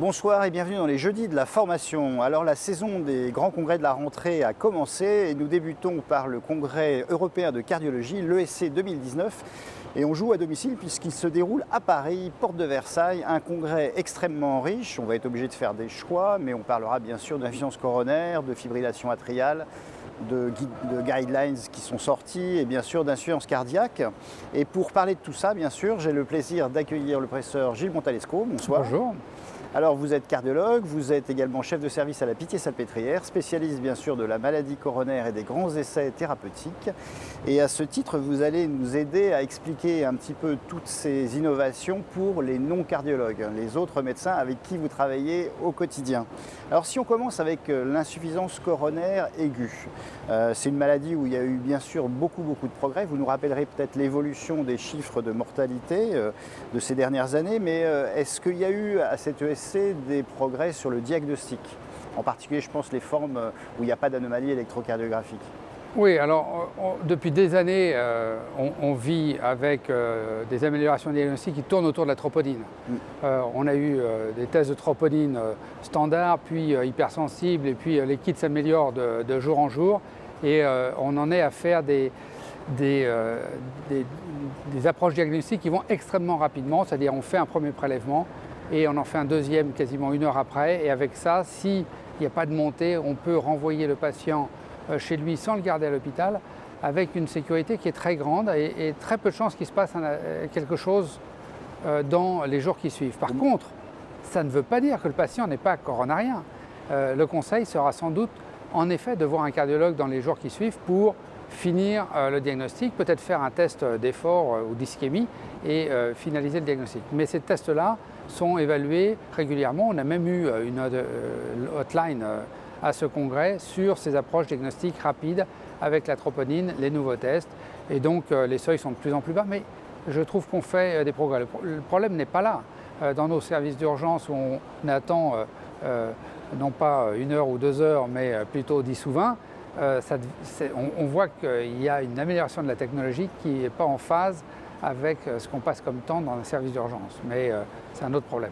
Bonsoir et bienvenue dans les jeudis de la formation. Alors la saison des grands congrès de la rentrée a commencé et nous débutons par le congrès européen de cardiologie, l'ESC 2019. Et on joue à domicile puisqu'il se déroule à Paris, porte de Versailles, un congrès extrêmement riche. On va être obligé de faire des choix, mais on parlera bien sûr d'insuffisance coronaire, de fibrillation atriale, de guidelines qui sont sortis et bien sûr d'insuffisance cardiaque. Et pour parler de tout ça, bien sûr, j'ai le plaisir d'accueillir le professeur Gilles Montalesco. Bonsoir. Bonjour. Alors vous êtes cardiologue, vous êtes également chef de service à la Pitié-Salpêtrière, spécialiste bien sûr de la maladie coronaire et des grands essais thérapeutiques. Et à ce titre, vous allez nous aider à expliquer un petit peu toutes ces innovations pour les non-cardiologues, les autres médecins avec qui vous travaillez au quotidien. Alors si on commence avec l'insuffisance coronaire aiguë, c'est une maladie où il y a eu bien sûr beaucoup de progrès. Vous nous rappellerez peut-être l'évolution des chiffres de mortalité de ces dernières années, mais est-ce qu'il y a eu à cette ESC des progrès sur le diagnostic? En particulier, je pense, les formes où il n'y a pas d'anomalie électrocardiographique. Oui, alors depuis des années, on vit avec des améliorations diagnostiques qui tournent autour de la troponine. On a eu des tests de troponine standards, puis hypersensibles, et puis les kits s'améliorent de jour en jour. Et on en est à faire des approches diagnostiques qui vont extrêmement rapidement, c'est-à-dire on fait un premier prélèvement et on en fait un deuxième quasiment une heure après. Et avec ça, s'il n'y a pas de montée, on peut renvoyer le patient chez lui sans le garder à l'hôpital, avec une sécurité qui est très grande et très peu de chances qu'il se passe quelque chose dans les jours qui suivent. Par contre, ça ne veut pas dire que le patient n'est pas coronarien. Le conseil sera sans doute en effet de voir un cardiologue dans les jours qui suivent pour finir le diagnostic, peut-être faire un test d'effort ou d'ischémie et finaliser le diagnostic. Mais ces tests-là sont évalués régulièrement. On a même eu une hotline à ce congrès sur ces approches diagnostiques rapides avec la troponine, les nouveaux tests. Et donc les seuils sont de plus en plus bas, mais je trouve qu'on fait des progrès. Le problème n'est pas là. Dans nos services d'urgence où on attend non pas une heure ou 2 heures, mais plutôt 10 ou 20, on voit qu'il y a une amélioration de la technologie qui n'est pas en phase avec ce qu'on passe comme temps dans un service d'urgence. Mais c'est un autre problème.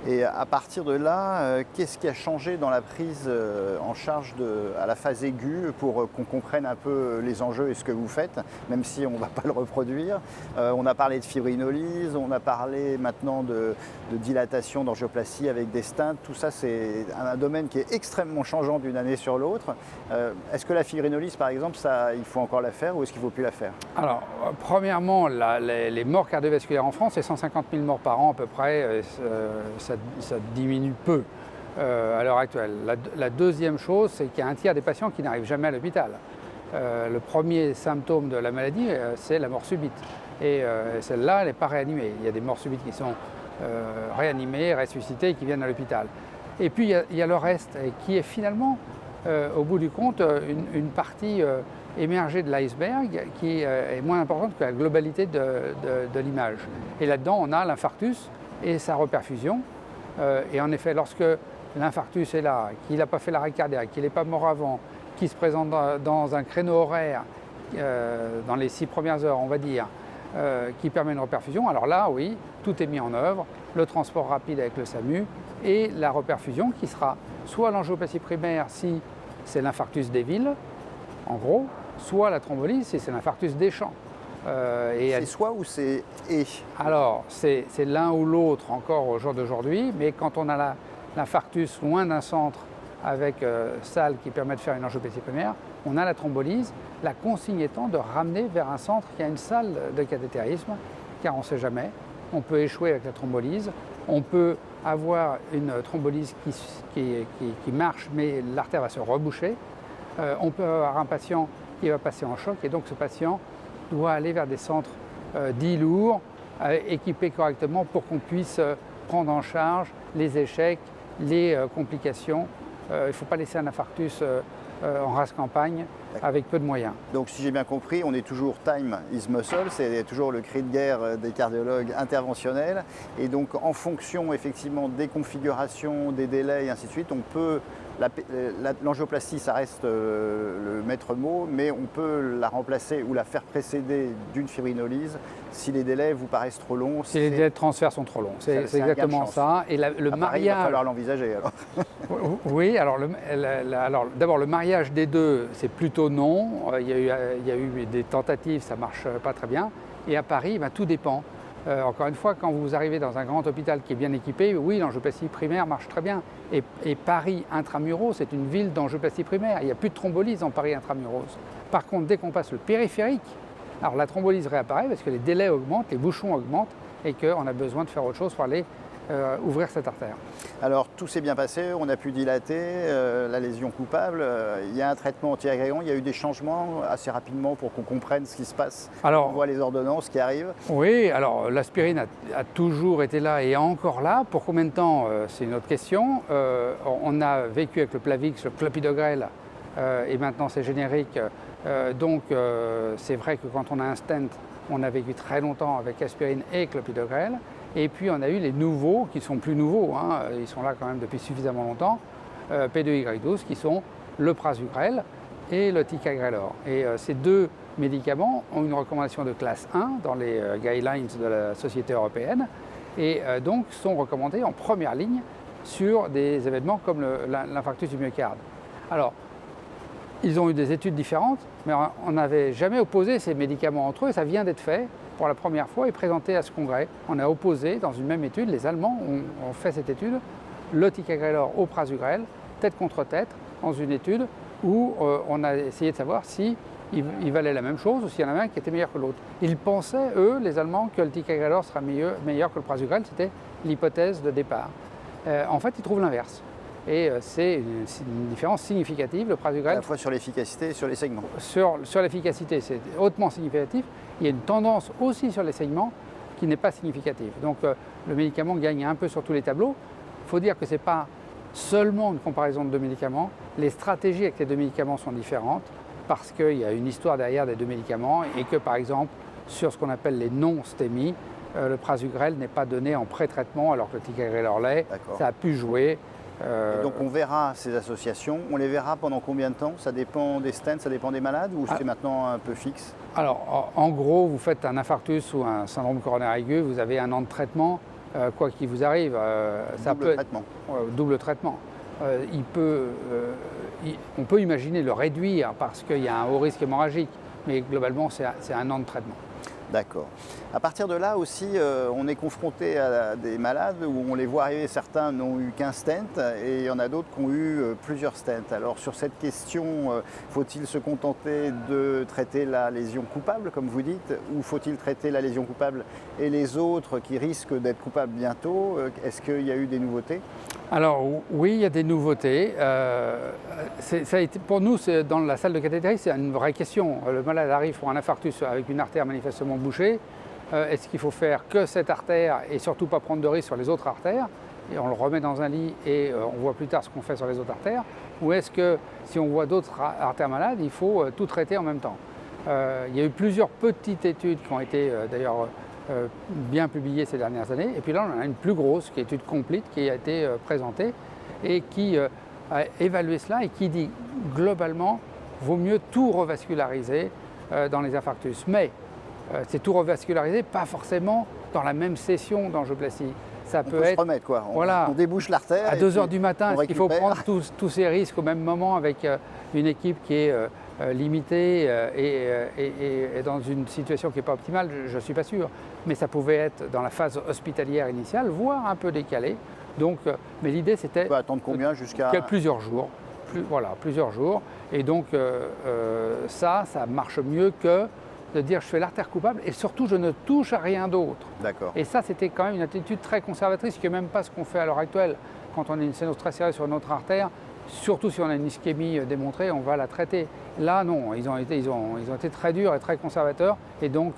Et à partir de là, qu'est-ce qui a changé dans la prise en charge à la phase aiguë pour qu'on comprenne un peu les enjeux et ce que vous faites, même si on ne va pas le reproduire? On a parlé de fibrinolyse, on a parlé maintenant de dilatation, d'angioplastie avec des stents. Tout ça, c'est un domaine qui est extrêmement changeant d'une année sur l'autre. Est-ce que la fibrinolyse, par exemple, ça, il faut encore la faire ou est-ce qu'il ne faut plus la faire? Alors, premièrement, les morts cardiovasculaires en France, c'est 150 000 morts par an à peu près. Ça diminue peu à l'heure actuelle. La deuxième chose, c'est qu'il y a un tiers des patients qui n'arrivent jamais à l'hôpital. Le premier symptôme de la maladie, c'est la mort subite. Et celle-là, elle n'est pas réanimée. Il y a des morts subites qui sont réanimées, ressuscitées et qui viennent à l'hôpital. Et puis, il y a le reste, qui est finalement, au bout du compte, une partie émergée de l'iceberg qui est moins importante que la globalité de l'image. Et là-dedans, on a l'infarctus et sa reperfusion. Et en effet, lorsque l'infarctus est là, qu'il n'a pas fait l'arrêt cardiaque, qu'il n'est pas mort avant, qu'il se présente dans un créneau horaire, dans les 6 premières heures, on va dire, qui permet une reperfusion, alors là, oui, tout est mis en œuvre, le transport rapide avec le SAMU et la reperfusion qui sera soit l'angioplastie primaire si c'est l'infarctus des villes, en gros, soit la thrombolyse si c'est l'infarctus des champs. C'est soit ou c'est et? Alors, c'est l'un ou l'autre encore au jour d'aujourd'hui, mais quand on a l'infarctus loin d'un centre avec salle qui permet de faire une angioplastie primaire, on a la thrombolyse, la consigne étant de ramener vers un centre qui a une salle de cathétérisme, car on ne sait jamais, on peut échouer avec la thrombolyse, on peut avoir une thrombolyse qui marche, mais l'artère va se reboucher, on peut avoir un patient qui va passer en choc, et donc ce patient doit aller vers des centres dits lourds, équipés correctement pour qu'on puisse prendre en charge les échecs, les complications. Il ne faut pas laisser un infarctus en race campagne avec peu de moyens. Donc si j'ai bien compris, on est toujours time is muscle, c'est toujours le cri de guerre des cardiologues interventionnels. Et donc en fonction effectivement des configurations, des délais et ainsi de suite, on peut, l'angioplastie ça reste le maître mot, mais on peut la remplacer ou la faire précéder d'une fibrinolyse si les délais vous paraissent trop longs. Si les délais de transfert sont trop longs, c'est exactement ça. Et le mariage... Il va falloir l'envisager alors. Oui, alors d'abord le mariage des deux, c'est plutôt non. Il y a eu des tentatives, ça ne marche pas très bien. Et à Paris, tout dépend. Encore une fois, quand vous arrivez dans un grand hôpital qui est bien équipé, oui, l'angioplastie primaire marche très bien. Et Paris intramuros, c'est une ville d'angioplastie primaire. Il n'y a plus de thrombolyse en Paris intramuros. Par contre, dès qu'on passe le périphérique, alors la thrombolyse réapparaît parce que les délais augmentent, les bouchons augmentent et qu'on a besoin de faire autre chose pour aller ouvrir cette artère. Alors tout s'est bien passé, on a pu dilater la lésion coupable, il y a un traitement antiagrégant, il y a eu des changements assez rapidement pour qu'on comprenne ce qui se passe. Alors, on voit les ordonnances qui arrivent. Oui, alors l'aspirine a toujours été là et est encore là. Pour combien de temps, c'est une autre question. On a vécu avec le Plavix, le clopidogrel, et maintenant c'est générique. Donc c'est vrai que quand on a un stent, on a vécu très longtemps avec aspirine et clopidogrel. Et puis on a eu les nouveaux, qui sont plus nouveaux, ils sont là quand même depuis suffisamment longtemps, P2Y12, qui sont le prasugrel et le ticagrelor. Et ces deux médicaments ont une recommandation de classe 1 dans les guidelines de la Société européenne et donc sont recommandés en première ligne sur des événements comme l'infarctus du myocarde. Alors, ils ont eu des études différentes, mais on n'avait jamais opposé ces médicaments entre eux, et ça vient d'être fait pour la première fois et présenté à ce congrès. On a opposé dans une même étude, les Allemands ont fait cette étude, le ticagrelor au prasugrel, tête contre tête, dans une étude où on a essayé de savoir si il valait la même chose ou s'il y en avait un qui était meilleur que l'autre. Ils pensaient, eux, les Allemands, que le ticagrelor sera meilleur que le prasugrel, c'était l'hypothèse de départ. En fait, ils trouvent l'inverse. Et c'est une différence significative, le prasugrel. À la fois sur l'efficacité et sur les saignements. Sur l'efficacité, c'est hautement significatif. Il y a une tendance aussi sur les saignements qui n'est pas significative. Donc le médicament gagne un peu sur tous les tableaux. Il faut dire que ce n'est pas seulement une comparaison de deux médicaments. Les stratégies avec les deux médicaments sont différentes parce qu'il y a une histoire derrière des deux médicaments et que par exemple, sur ce qu'on appelle les non-stémies, le prasugrel n'est pas donné en pré-traitement alors que le ticagrelor l'est. Ça a pu jouer. Et donc on verra ces associations, on les verra pendant combien de temps? Ça dépend des stents, ça dépend des malades ou c'est maintenant un peu fixe? Alors en gros, vous faites un infarctus ou un syndrome coronaire aigu, vous avez un an de traitement, quoi qu'il vous arrive. Double traitement. On peut imaginer le réduire parce qu'il y a un haut risque hémorragique, mais globalement c'est un an de traitement. D'accord. À partir de là aussi, on est confronté à des malades où on les voit arriver, certains n'ont eu qu'un stent et il y en a d'autres qui ont eu plusieurs stents. Alors sur cette question, faut-il se contenter de traiter la lésion coupable, comme vous dites, ou faut-il traiter la lésion coupable et les autres qui risquent d'être coupables bientôt? Est-ce qu'il y a eu des nouveautés? Alors oui, il y a des nouveautés. Ça a été, pour nous, dans la salle de cathétérisme, c'est une vraie question. Le malade arrive pour un infarctus avec une artère manifestement bouchée. Est-ce qu'il faut faire que cette artère et surtout pas prendre de risque sur les autres artères? Et on le remet dans un lit et on voit plus tard ce qu'on fait sur les autres artères. Ou est-ce que si on voit d'autres artères malades, il faut tout traiter en même temps? Il y a eu plusieurs petites études qui ont été d'ailleurs bien publiées ces dernières années. Et puis là, on en a une plus grosse, qui est une étude complète, qui a été présentée et qui a évalué cela et qui dit globalement, vaut mieux tout revasculariser dans les infarctus. Mais c'est tout revasculariser, pas forcément dans la même session d'angioplastie. Ça peut être, se remettre, quoi. On débouche l'artère. À 2 heures du matin, est-ce qu'il faut prendre tous ces risques au même moment avec une équipe qui est limitée et dans une situation qui n'est pas optimale? Je ne suis pas sûr. Mais ça pouvait être dans la phase hospitalière initiale, voire un peu décalé. Donc, mais l'idée, c'était... On peut attendre combien jusqu'à... Plusieurs jours. Plusieurs jours. Et donc, ça marche mieux que de dire je fais l'artère coupable et surtout je ne touche à rien d'autre. D'accord. Et ça, c'était quand même une attitude très conservatrice, qui n'est même pas ce qu'on fait à l'heure actuelle. Quand on a une sténose très serrée sur une autre artère, surtout si on a une ischémie démontrée, on va la traiter. Là, non, ils ont été très durs et très conservateurs. Et donc,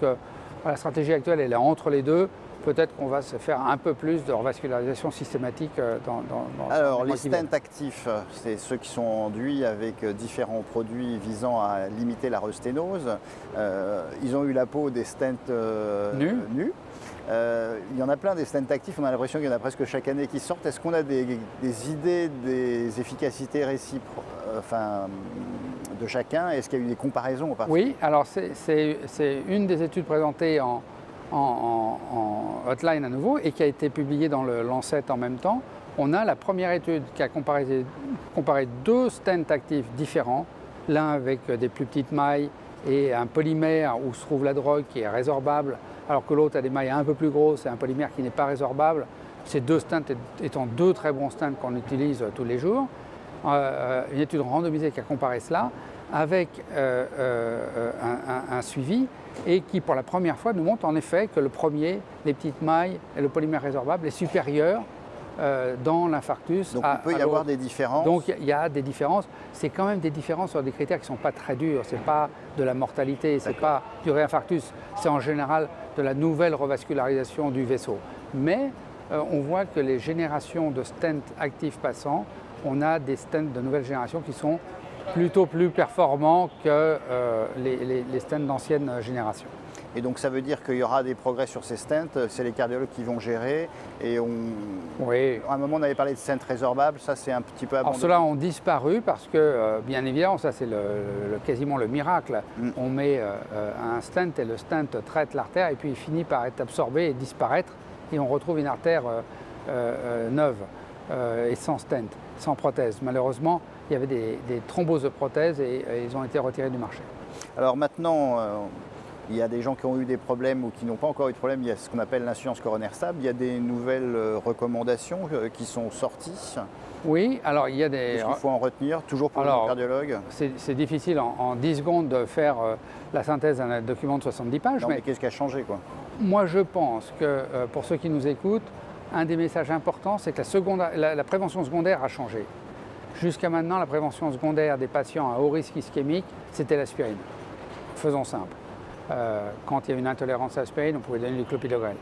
la stratégie actuelle, elle est entre les deux. peut-être qu'on va se faire un peu plus de revascularisation systématique dans Alors, les mois les qui viennent. stents actifs, c'est ceux qui sont enduits avec différents produits visant à limiter la resténose. Ils ont eu la peau des stents nus. Il y en a plein des stents actifs, on a l'impression qu'il y en a presque chaque année qui sortent. Est-ce qu'on a des idées des efficacités réciproques de chacun? Est-ce qu'il y a eu des comparaisons au particulier? Oui, alors c'est une des études présentées en hotline à nouveau et qui a été publiée dans le Lancet en même temps. On a la première étude qui a comparé 2 stents actifs différents, l'un avec des plus petites mailles et un polymère où se trouve la drogue qui est résorbable, alors que l'autre a des mailles un peu plus grosses et un polymère qui n'est pas résorbable. Ces 2 stents étant 2 très bons stents qu'on utilise tous les jours. Une étude randomisée qui a comparé cela avec un suivi et qui pour la première fois nous montre en effet que le premier, les petites mailles et le polymère résorbable est supérieur dans l'infarctus. Donc il peut y avoir des différences. Donc il y a des différences. C'est quand même des différences sur des critères qui ne sont pas très durs. Ce n'est pas de la mortalité, ce n'est pas du réinfarctus. C'est en général de la nouvelle revascularisation du vaisseau. Mais on voit que les générations de stents actifs passants, on a des stents de nouvelle génération qui sont plutôt plus performants que les stents d'ancienne génération. Et donc ça veut dire qu'il y aura des progrès sur ces stents, c'est les cardiologues qui vont gérer. Et oui. À un moment on avait parlé de stents résorbables, ça c'est un petit peu abandonné. Alors ceux-là ont disparu parce que, bien évidemment, ça c'est quasiment le miracle. On met un stent et le stent traite l'artère et puis il finit par être absorbé et disparaître et on retrouve une artère neuve et sans stent, sans prothèse. Malheureusement, il y avait des thromboses de prothèses et ils ont été retirés du marché. Alors maintenant, il y a des gens qui ont eu des problèmes ou qui n'ont pas encore eu de problème. Il y a ce qu'on appelle l'insuffisance coronaire stable. Il y a des nouvelles recommandations qui sont sorties. Oui, alors il y a des... Qu'est-ce qu'il faut en retenir, toujours pour le cardiologue? C'est difficile en 10 secondes de faire la synthèse d'un document de 70 pages. Non, mais qu'est-ce qui a changé, quoi? Moi, je pense que pour ceux qui nous écoutent, un des messages importants, c'est que la prévention secondaire a changé. Jusqu'à maintenant, la prévention secondaire des patients à haut risque ischémique, c'était l'aspirine. Faisons simple. Quand il y a une intolérance à l'aspirine, on pouvait donner du clopidogrel.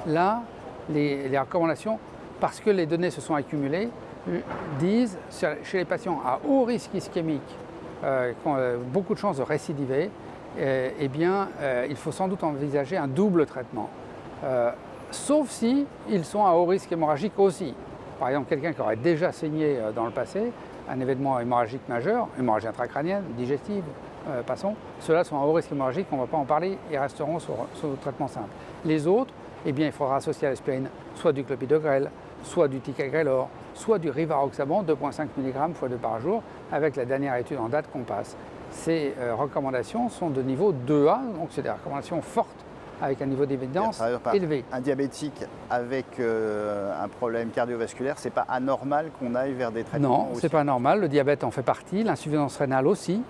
Là, les recommandations, parce que les données se sont accumulées, disent chez les patients à haut risque ischémique, qui ont beaucoup de chances de récidiver, il faut sans doute envisager un double traitement. Sauf si ils sont à haut risque hémorragique aussi. Par exemple, quelqu'un qui aurait déjà saigné dans le passé, un événement hémorragique majeur, hémorragie intracrânienne, digestive, passons, ceux-là sont à haut risque hémorragique, on ne va pas en parler, ils resteront sur traitement simple. Les autres, il faudra associer à l'aspirine soit du clopidogrel, soit du ticagrelor, soit du rivaroxaban, 2,5 mg x 2 par jour, avec la dernière étude en date qu'on passe. Ces recommandations sont de niveau 2A, donc c'est des recommandations fortes, avec un niveau d'évidence élevé. Un diabétique avec un problème cardiovasculaire, c'est pas anormal qu'on aille vers des traitements? Non, c'est pas normal. Le diabète en fait partie, l'insuffisance rénale aussi.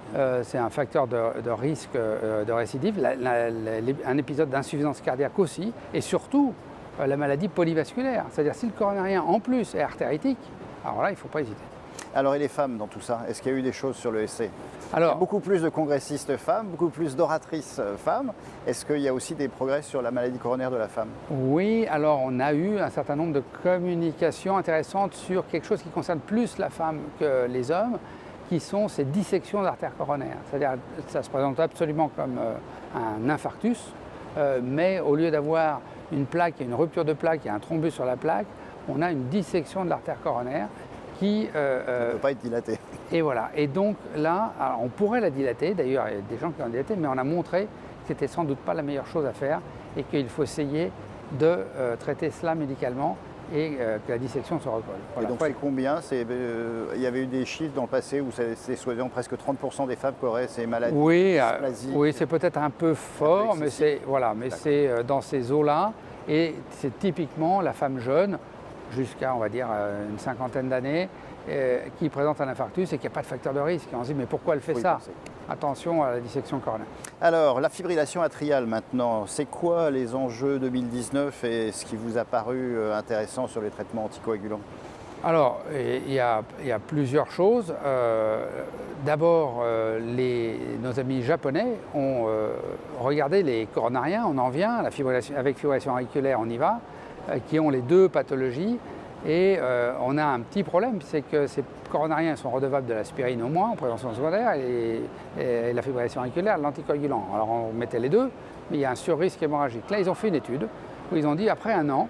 C'est un facteur de risque de récidive. Un épisode d'insuffisance cardiaque aussi, et surtout la maladie polyvasculaire. C'est-à-dire si le coronarien en plus est artéritique, alors là il ne faut pas hésiter. Alors et les femmes dans tout ça? Est-ce qu'il y a eu des choses sur le SC? Alors, il y a beaucoup plus de congressistes femmes, beaucoup plus d'oratrices femmes. Est-ce qu'il y a aussi des progrès sur la maladie coronaire de la femme? Oui, alors on a eu un certain nombre de communications intéressantes sur quelque chose qui concerne plus la femme que les hommes, qui sont ces dissections d'artères coronaires. C'est-à-dire ça se présente absolument comme un infarctus, mais au lieu d'avoir une plaque et une rupture de plaque et un thrombus sur la plaque, on a une dissection de l'artère coronaire qui ne peut pas être dilatée. Et voilà. Et donc là, alors on pourrait la dilater, d'ailleurs il y a des gens qui l'ont dilatée, mais on a montré que c'était sans doute pas la meilleure chose à faire et qu'il faut essayer de traiter cela médicalement et que la dissection se recolle. Voilà. Et donc c'est combien? Il y avait eu des chiffres dans le passé où c'est soi-disant presque 30% des femmes qui auraient ces maladies. Oui, oui, c'est peut-être un peu fort, mais c'est dans ces eaux-là et c'est typiquement la femme jeune, jusqu'à, on va dire, une cinquantaine d'années, qui présente un infarctus et qui n'a pas de facteur de risque. Et on se dit, mais pourquoi elle fait ça? Attention à la dissection coronaire. Alors, la fibrillation atriale maintenant, c'est quoi les enjeux 2019 et ce qui vous a paru intéressant sur les traitements anticoagulants? Alors, il y a plusieurs choses. D'abord, nos amis japonais ont regardé les coronariens, on en vient, avec fibrillation auriculaire, on y va, qui ont les deux pathologies. Et on a un petit problème, c'est que ces coronariens sont redevables de l'aspirine au moins en prévention secondaire et la fibrillation auriculaire, l'anticoagulant. Alors on mettait les deux, mais il y a un surrisque hémorragique. Là, ils ont fait une étude où ils ont dit, après un an,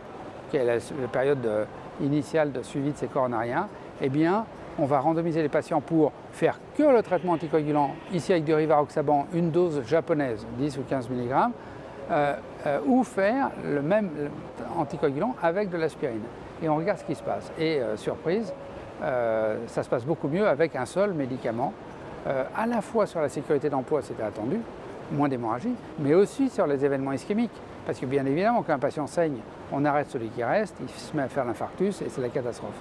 qui est la période initiale de suivi de ces coronariens, eh bien, on va randomiser les patients pour faire que le traitement anticoagulant, ici avec du rivaroxaban, une dose japonaise, 10 ou 15 mg, ou faire le même anticoagulant avec de l'aspirine. Et on regarde ce qui se passe. Et surprise, ça se passe beaucoup mieux avec un seul médicament, à la fois sur la sécurité d'emploi, c'était attendu, moins d'hémorragie, mais aussi sur les événements ischémiques. Parce que bien évidemment, quand un patient saigne, on arrête celui qui reste, il se met à faire l'infarctus et c'est la catastrophe.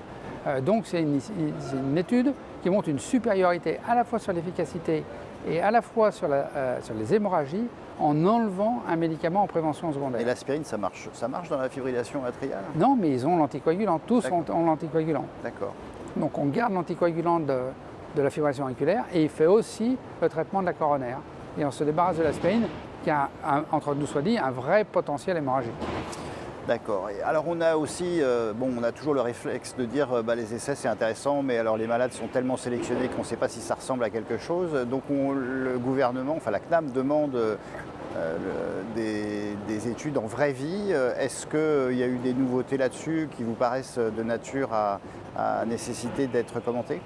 Donc c'est une étude qui montre une supériorité à la fois sur l'efficacité et à la fois sur les hémorragies en enlevant un médicament en prévention secondaire. Et l'aspirine, ça marche dans la fibrillation atriale? Non, mais ils ont l'anticoagulant, tous ont l'anticoagulant. D'accord. Donc on garde l'anticoagulant de la fibrillation auriculaire et il fait aussi le traitement de la coronaire. Et on se débarrasse de l'aspirine qui a, entre nous soit dit, un vrai potentiel hémorragique. D'accord. Et alors on a aussi, on a toujours le réflexe de dire les essais c'est intéressant, mais alors les malades sont tellement sélectionnés qu'on ne sait pas si ça ressemble à quelque chose. Donc le gouvernement, enfin la CNAM demande des études en vraie vie. Est-ce qu'il y a eu des nouveautés là-dessus qui vous paraissent de nature à nécessiter d'être commentées?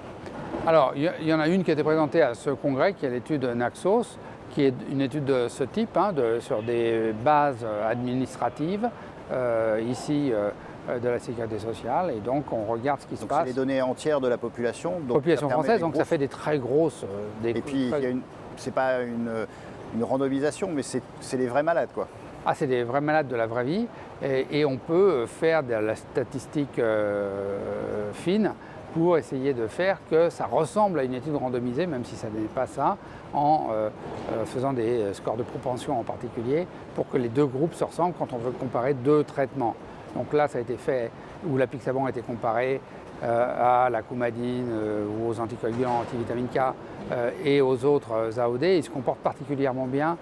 Alors il y en a une qui a été présentée à ce congrès, qui est l'étude Naxos, qui est une étude de ce type, sur des bases administratives. Ici de la sécurité sociale, et donc on regarde ce qui se passe. C'est les données entières de la population. Population française, donc ça fait des très grosses... Et puis, c'est pas une randomisation, mais c'est les vrais malades, quoi. Ah, c'est des vrais malades de la vraie vie, et on peut faire de la statistique fine pour essayer de faire que ça ressemble à une étude randomisée, même si ça n'est pas ça, en faisant des scores de propension en particulier, pour que les deux groupes se ressemblent quand on veut comparer deux traitements. Donc là, ça a été fait, où l'apixaban a été comparé à la coumadine ou aux anticoagulants antivitamine K et aux autres AOD. Ils se comportent particulièrement bien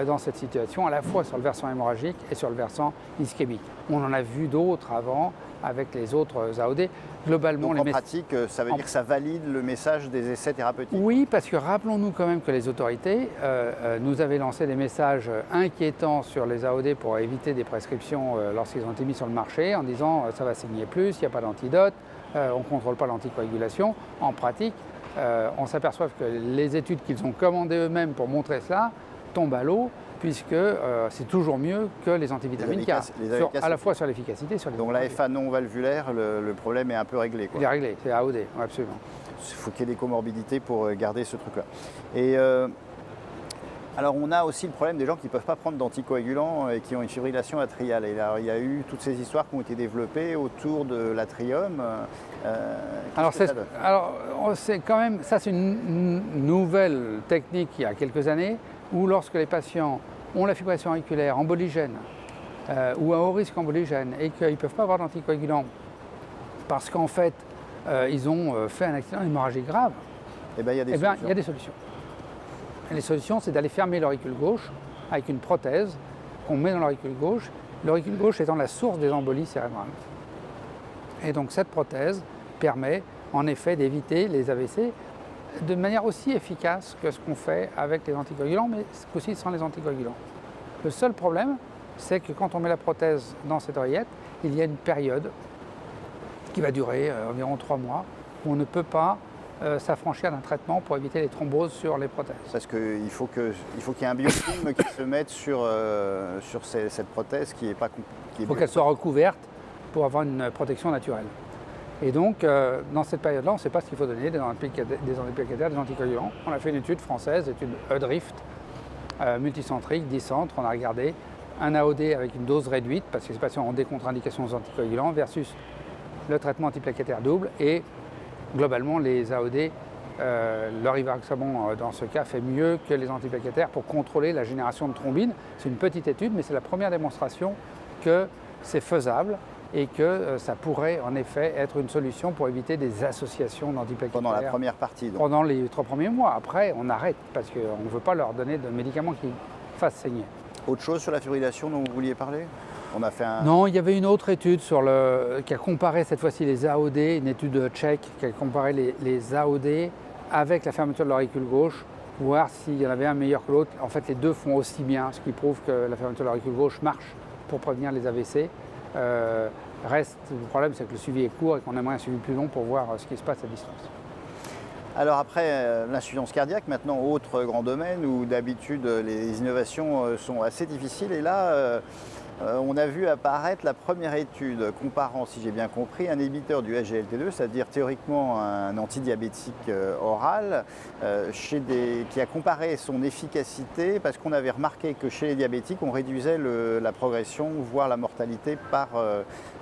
dans cette situation, à la fois sur le versant hémorragique et sur le versant ischémique. On en a vu d'autres avant avec les autres AOD. Globalement, donc en pratique, ça veut dire que ça valide le message des essais thérapeutiques? Oui, parce que rappelons-nous quand même que les autorités nous avaient lancé des messages inquiétants sur les AOD pour éviter des prescriptions lorsqu'ils ont été mis sur le marché, en disant ça va saigner plus, il n'y a pas d'antidote, on ne contrôle pas l'anticoagulation. En pratique, on s'aperçoit que les études qu'ils ont commandées eux-mêmes pour montrer cela tombent à l'eau, puisque c'est toujours mieux que les antivitamines K, à la fois sur l'efficacité et sur les... Donc la FA non valvulaire, le problème est un peu réglé, quoi. Il est réglé, c'est AOD, absolument. Il faut qu'il y ait des comorbidités pour garder ce truc-là. Et alors on a aussi le problème des gens qui ne peuvent pas prendre d'anticoagulants et qui ont une fibrillation atriale. Et là, il y a eu toutes ces histoires qui ont été développées autour de l'atrium. Alors c'est quand même, ça c'est une nouvelle technique il y a quelques années, où lorsque les patients ont la fibrillation auriculaire emboligène ou à haut risque emboligène et qu'ils ne peuvent pas avoir d'anticoagulant parce qu'en fait ils ont fait un accident hémorragique grave, il y a des solutions. Et les solutions, c'est d'aller fermer l'auricule gauche avec une prothèse qu'on met dans l'auricule gauche étant la source des embolies cérébrales. Et donc cette prothèse permet en effet d'éviter les AVC de manière aussi efficace que ce qu'on fait avec les anticoagulants, mais aussi sans les anticoagulants. Le seul problème, c'est que quand on met la prothèse dans cette oreillette, il y a une période qui va durer environ 3 mois, où on ne peut pas s'affranchir d'un traitement pour éviter les thromboses sur les prothèses. Parce qu'il faut qu'il y ait un biofilm qui se mette sur cette prothèse qui n'est pas... Il faut qu'elle soit recouverte pour avoir une protection naturelle. Et donc, dans cette période-là, on ne sait pas ce qu'il faut donner, des antiplécataires, des anticoagulants. On a fait une étude française, étude EDRIFT, multicentrique, 10 centres. On a regardé un AOD avec une dose réduite, parce que ces patients ont des contre-indications aux anticoagulants, versus le traitement antiplécataire double. Et globalement, les AOD, le rivaroxaban, dans ce cas, fait mieux que les antiplécataires pour contrôler la génération de thrombine. C'est une petite étude, mais c'est la première démonstration que c'est faisable et que ça pourrait en effet être une solution pour éviter des associations d'antiplaquettaires. Pendant la première partie donc. Pendant les 3 premiers mois. Après, on arrête parce qu'on ne veut pas leur donner de médicaments qui fassent saigner. Autre chose sur la fibrillation dont vous vouliez parler? On a fait un... Non, il y avait une autre étude qui a comparé cette fois-ci les AOD, une étude tchèque qui a comparé les AOD avec la fermeture de l'auricule gauche, voir s'il y en avait un meilleur que l'autre. En fait, les deux font aussi bien, ce qui prouve que la fermeture de l'auricule gauche marche pour prévenir les AVC. Reste, le problème, c'est que le suivi est court et qu'on aimerait un suivi plus long pour voir ce qui se passe à distance. Alors après, l'insuffisance cardiaque, maintenant, autre grand domaine où d'habitude les innovations sont assez difficiles. Et là, on a vu apparaître la première étude comparant, si j'ai bien compris, un inhibiteur du SGLT2, c'est-à-dire théoriquement un antidiabétique oral, qui a comparé son efficacité parce qu'on avait remarqué que chez les diabétiques, on réduisait la progression, voire la mortalité par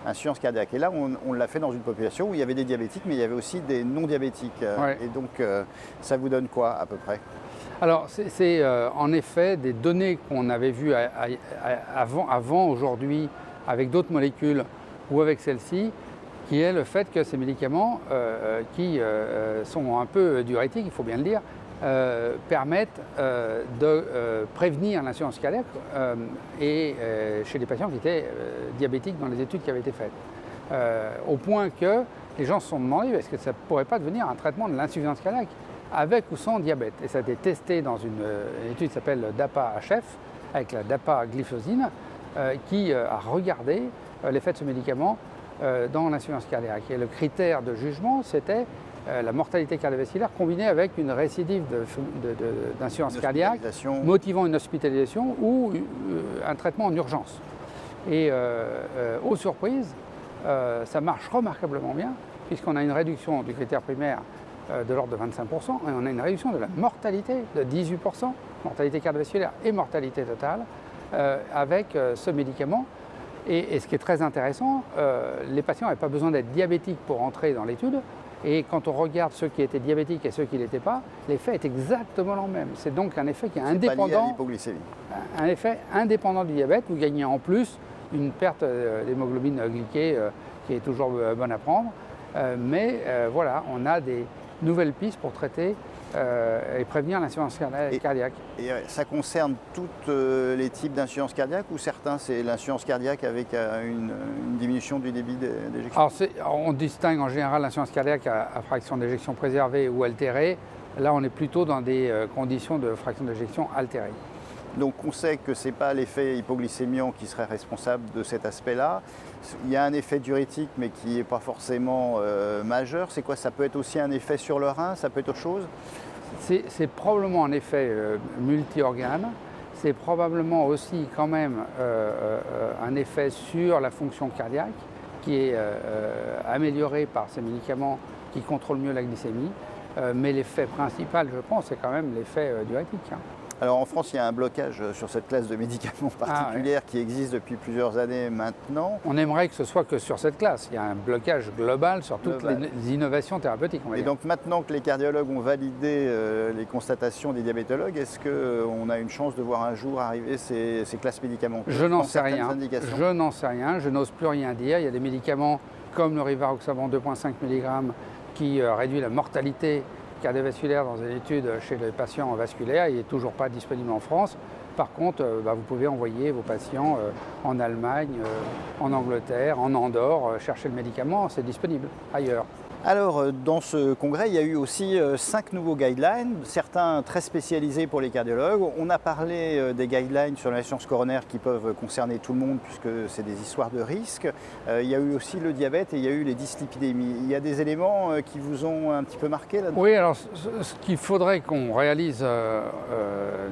insuffisance cardiaque. Et là, on l'a fait dans une population où il y avait des diabétiques, mais il y avait aussi des non-diabétiques. Ouais. Et donc, ça vous donne quoi à peu près? Alors, c'est en effet des données qu'on avait vues avant aujourd'hui avec d'autres molécules ou avec celle-ci, qui est le fait que ces médicaments, qui sont un peu diurétiques, il faut bien le dire, permettent de prévenir l'insuffisance cardiaque et chez les patients qui étaient diabétiques dans les études qui avaient été faites. Au point que les gens se sont demandé est-ce que ça ne pourrait pas devenir un traitement de l'insuffisance cardiaque avec ou sans diabète. Et ça a été testé dans une étude qui s'appelle DAPA-HF, avec la dapagliflozine, qui a regardé l'effet de ce médicament dans l'insuffisance cardiaque. Et le critère de jugement, c'était la mortalité cardiovasculaire combinée avec une récidive d'insuffisance cardiaque, motivant une hospitalisation ou un traitement en urgence. Et aux surprises, ça marche remarquablement bien, puisqu'on a une réduction du critère primaire de l'ordre de 25%, et on a une réduction de la mortalité de 18%, mortalité cardiovasculaire et mortalité totale, avec ce médicament. Et ce qui est très intéressant, les patients n'avaient pas besoin d'être diabétiques pour entrer dans l'étude, et quand on regarde ceux qui étaient diabétiques et ceux qui ne l'étaient pas, l'effet est exactement le même. C'est donc un effet qui est indépendant. Pas lié à l'hypoglycémie. Un effet indépendant du diabète. Vous gagnez en plus une perte d'hémoglobine glyquée qui est toujours bonne à prendre. Mais voilà, on a des nouvelles pistes pour traiter et prévenir l'insuffisance cardiaque. Et ça concerne tous les types d'insuffisance cardiaque ou certains, c'est l'insuffisance cardiaque avec une diminution du débit d'éjection? Alors on distingue en général l'insuffisance cardiaque à fraction d'éjection préservée ou altérée. Là, on est plutôt dans des conditions de fraction d'éjection altérée. Donc on sait que ce n'est pas l'effet hypoglycémiant qui serait responsable de cet aspect-là. Il y a un effet diurétique mais qui n'est pas forcément majeur. C'est quoi? Ça peut être aussi un effet sur le rein? Ça peut être autre chose? C'est probablement un effet multi-organe. C'est probablement aussi quand même un effet sur la fonction cardiaque qui est améliorée par ces médicaments qui contrôlent mieux la glycémie. Mais l'effet principal, je pense, c'est quand même l'effet diurétique. Alors en France, il y a un blocage sur cette classe de médicaments particulière qui existe depuis plusieurs années maintenant. On aimerait que ce soit que sur cette classe. Il y a un blocage global sur toutes les innovations thérapeutiques. Et donc maintenant que les cardiologues ont validé les constatations des diabétologues, est-ce qu'on a une chance de voir un jour arriver ces classes médicamenteuses? Je n'en sais rien. Je n'en sais rien. Je n'ose plus rien dire. Il y a des médicaments comme le Rivaroxaban 2,5 mg qui réduit la mortalité cardiovasculaire dans une étude chez les patients vasculaires. Il n'est toujours pas disponible en France. Par contre, vous pouvez envoyer vos patients en Allemagne, en Angleterre, en Andorre, chercher le médicament, c'est disponible ailleurs. Alors, dans ce congrès, il y a eu aussi 5 nouveaux guidelines, certains très spécialisés pour les cardiologues. On a parlé des guidelines sur l'insuffisance coronaire qui peuvent concerner tout le monde puisque c'est des histoires de risque. Il y a eu aussi le diabète et il y a eu les dyslipidémies. Il y a des éléments qui vous ont un petit peu marqué là-dedans? Oui, alors ce qu'il faudrait qu'on réalise,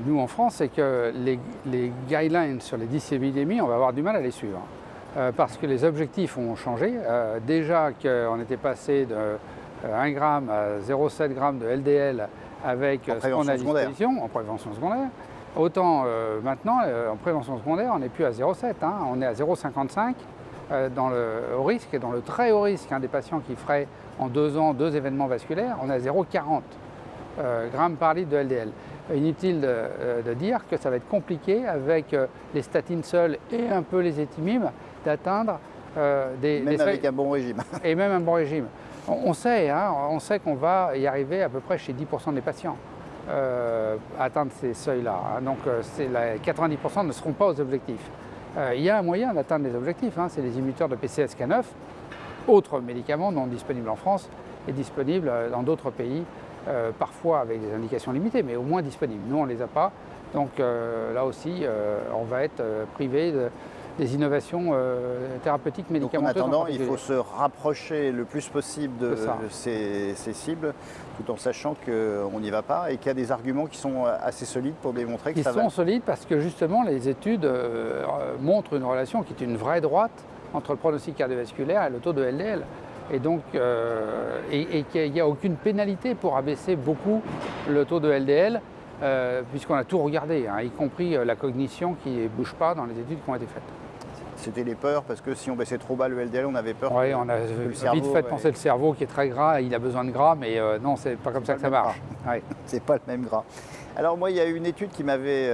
nous en France, c'est que les guidelines sur les dyslipidémies, on va avoir du mal à les suivre. Parce que les objectifs ont changé. Déjà qu'on était passé de 1 g à 0,7 g de LDL avec ce qu'on a à disposition en prévention secondaire. Autant maintenant, en prévention secondaire, on n'est plus à 0,7, on est à 0,55 au risque et dans le très haut risque des patients qui feraient en 2 ans 2 événements vasculaires, on est à 0,40 grammes par litre de LDL. Inutile de dire que ça va être compliqué avec les statines seules et un peu les étimibes d'atteindre Même avec un bon régime. Et même un bon régime. On sait qu'on va y arriver à peu près chez 10% des patients à atteindre ces seuils-là. Donc 90% ne seront pas aux objectifs. Il y a un moyen d'atteindre les objectifs, c'est les inhibiteurs de PCSK9, autres médicaments non disponibles en France et disponibles dans d'autres pays, parfois avec des indications limitées, mais au moins disponibles. Nous, on ne les a pas. Donc là aussi, on va être privé des innovations thérapeutiques médicamenteuses. Donc en attendant, il faut se rapprocher le plus possible de ces cibles, tout en sachant qu'on n'y va pas et qu'il y a des arguments qui sont assez solides pour démontrer que ça va. Ils sont solides parce que justement les études montrent une relation qui est une vraie droite entre le pronostic cardiovasculaire et le taux de LDL. Et donc, qu'il n'y a aucune pénalité pour abaisser beaucoup le taux de LDL, puisqu'on a tout regardé, y compris la cognition qui ne bouge pas dans les études qui ont été faites. C'était les peurs, parce que si on baissait trop bas le LDL, on avait peur. Oui, on a vite fait penser le cerveau qui est très gras, il a besoin de gras, mais non, c'est pas comme ça que ça marche. Ouais. C'est pas le même gras. Alors moi, il y a une étude qui m'avait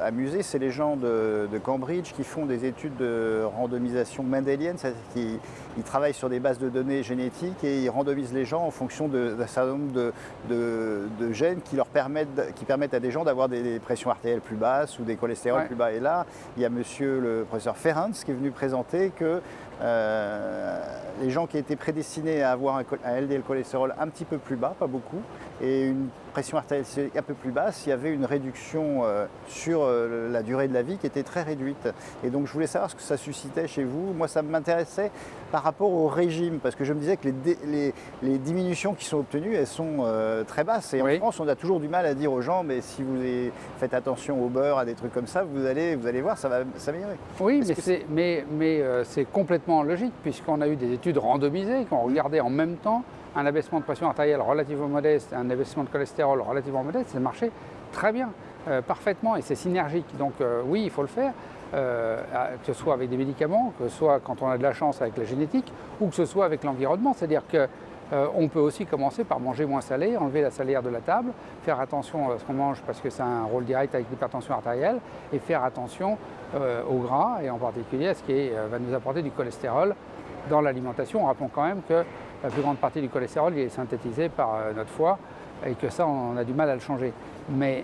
amusé, c'est les gens de Cambridge qui font des études de randomisation mendélienne, c'est-à-dire qu'ils travaillent sur des bases de données génétiques et ils randomisent les gens en fonction d'un certain nombre de gènes qui permettent à des gens d'avoir des pressions artérielles plus basses ou des cholestérols plus bas. Et là, il y a monsieur le professeur Ferrand qui est venu présenter que les gens qui étaient prédestinés à avoir un LDL cholestérol un petit peu plus bas, pas beaucoup, et une pression artérielle un peu plus basse, il y avait une réduction sur la durée de la vie qui était très réduite. Et donc je voulais savoir ce que ça suscitait chez vous. Moi, ça m'intéressait par rapport au régime, parce que je me disais que les diminutions qui sont obtenues, elles sont très basses. Et en France, on a toujours du mal à dire aux gens, mais si vous faites attention au beurre, à des trucs comme ça, vous allez voir, ça va s'améliorer. Oui, mais c'est complètement logique, puisqu'on a eu des études randomisées qui ont regardé en même temps un abaissement de pression artérielle relativement modeste, un abaissement de cholestérol relativement modeste, ça marchait très bien, parfaitement, et c'est synergique. Donc oui, il faut le faire, que ce soit avec des médicaments, que ce soit quand on a de la chance avec la génétique, ou que ce soit avec l'environnement. C'est-à-dire qu'on peut aussi commencer par manger moins salé, enlever la salière de la table, faire attention à ce qu'on mange parce que ça a un rôle direct avec l'hypertension artérielle, et faire attention au gras, et en particulier à ce qui va nous apporter du cholestérol dans l'alimentation. Rappelons quand même que la plus grande partie du cholestérol est synthétisée par notre foie et que ça, on a du mal à le changer. Mais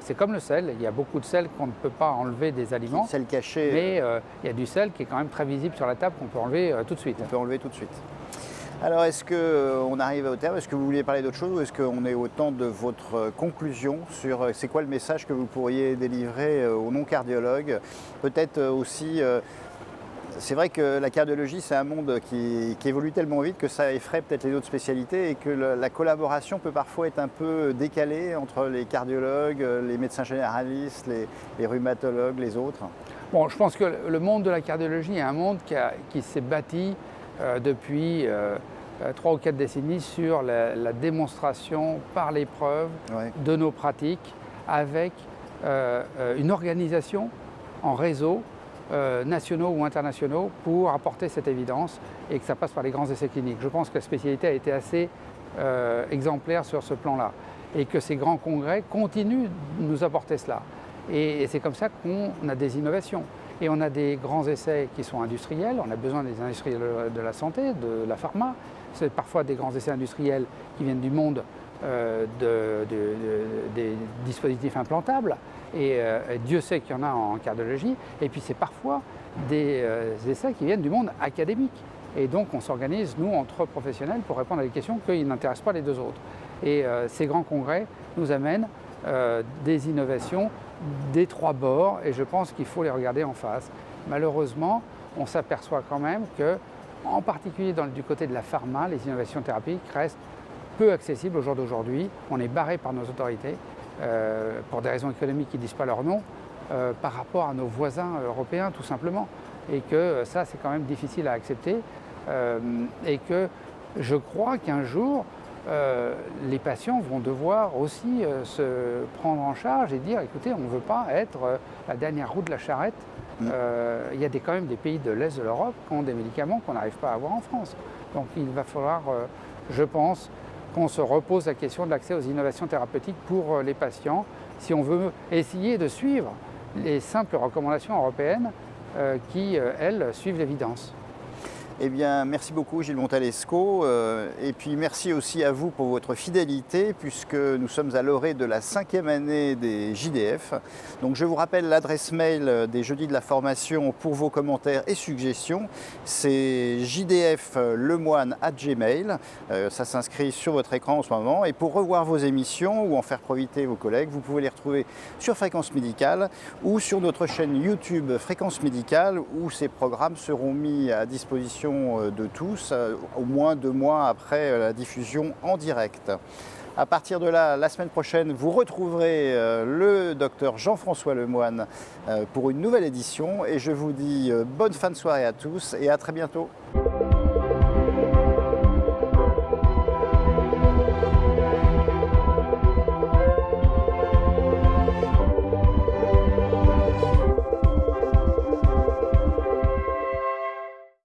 c'est comme le sel, il y a beaucoup de sel qu'on ne peut pas enlever des aliments. Sel caché. Mais il y a du sel qui est quand même très visible sur la table qu'on peut enlever tout de suite. On peut enlever tout de suite. Alors, est-ce qu'on arrive au terme? Est-ce que vous vouliez parler d'autre chose ou est-ce qu'on est au temps de votre conclusion sur c'est quoi le message que vous pourriez délivrer aux non-cardiologues? Peut-être aussi... c'est vrai que la cardiologie, c'est un monde qui évolue tellement vite que ça effraie peut-être les autres spécialités et que la collaboration peut parfois être un peu décalée entre les cardiologues, les médecins généralistes, les rhumatologues, les autres. Bon, je pense que le monde de la cardiologie est un monde qui s'est bâti depuis 3 ou 4 décennies sur la démonstration par l'épreuve de nos pratiques avec une organisation en réseau nationaux ou internationaux pour apporter cette évidence et que ça passe par les grands essais cliniques. Je pense que la spécialité a été assez exemplaire sur ce plan-là et que ces grands congrès continuent de nous apporter cela. Et c'est comme ça qu'on a des innovations. Et on a des grands essais qui sont industriels, on a besoin des industriels de la santé, de la pharma. C'est parfois des grands essais industriels qui viennent du monde des dispositifs implantables. Et Dieu sait qu'il y en a en cardiologie. Et puis c'est parfois des essais qui viennent du monde académique. Et donc on s'organise, nous, entre professionnels, pour répondre à des questions qui n'intéressent pas les deux autres. Et ces grands congrès nous amènent des innovations des 3 bords, et je pense qu'il faut les regarder en face. Malheureusement, on s'aperçoit quand même que, en particulier du côté de la pharma, les innovations thérapeutiques restent peu accessibles au jour d'aujourd'hui. On est barré par nos autorités, pour des raisons économiques qui ne disent pas leur nom, par rapport à nos voisins européens, tout simplement. Et que ça, c'est quand même difficile à accepter. Et que je crois qu'un jour, les patients vont devoir aussi se prendre en charge et dire, écoutez, on ne veut pas être la dernière roue de la charrette. Il y a quand même des pays de l'Est de l'Europe qui ont des médicaments qu'on n'arrive pas à avoir en France. Donc il va falloir, je pense, qu'on se repose la question de l'accès aux innovations thérapeutiques pour les patients, si on veut essayer de suivre les simples recommandations européennes qui, elles, suivent l'évidence. Eh bien, merci beaucoup Gilles Montalesco et puis merci aussi à vous pour votre fidélité puisque nous sommes à l'orée de la 5e année des JDF. Donc je vous rappelle l'adresse mail des jeudis de la formation pour vos commentaires et suggestions. C'est jdflemoine@gmail. Ça s'inscrit sur votre écran en ce moment. Et pour revoir vos émissions ou en faire profiter vos collègues, vous pouvez les retrouver sur Fréquence Médicale ou sur notre chaîne YouTube Fréquence Médicale où ces programmes seront mis à disposition de tous, au moins 2 mois après la diffusion en direct. À partir de là, la semaine prochaine, vous retrouverez le docteur Jean-François Lemoine pour une nouvelle édition et je vous dis bonne fin de soirée à tous et à très bientôt.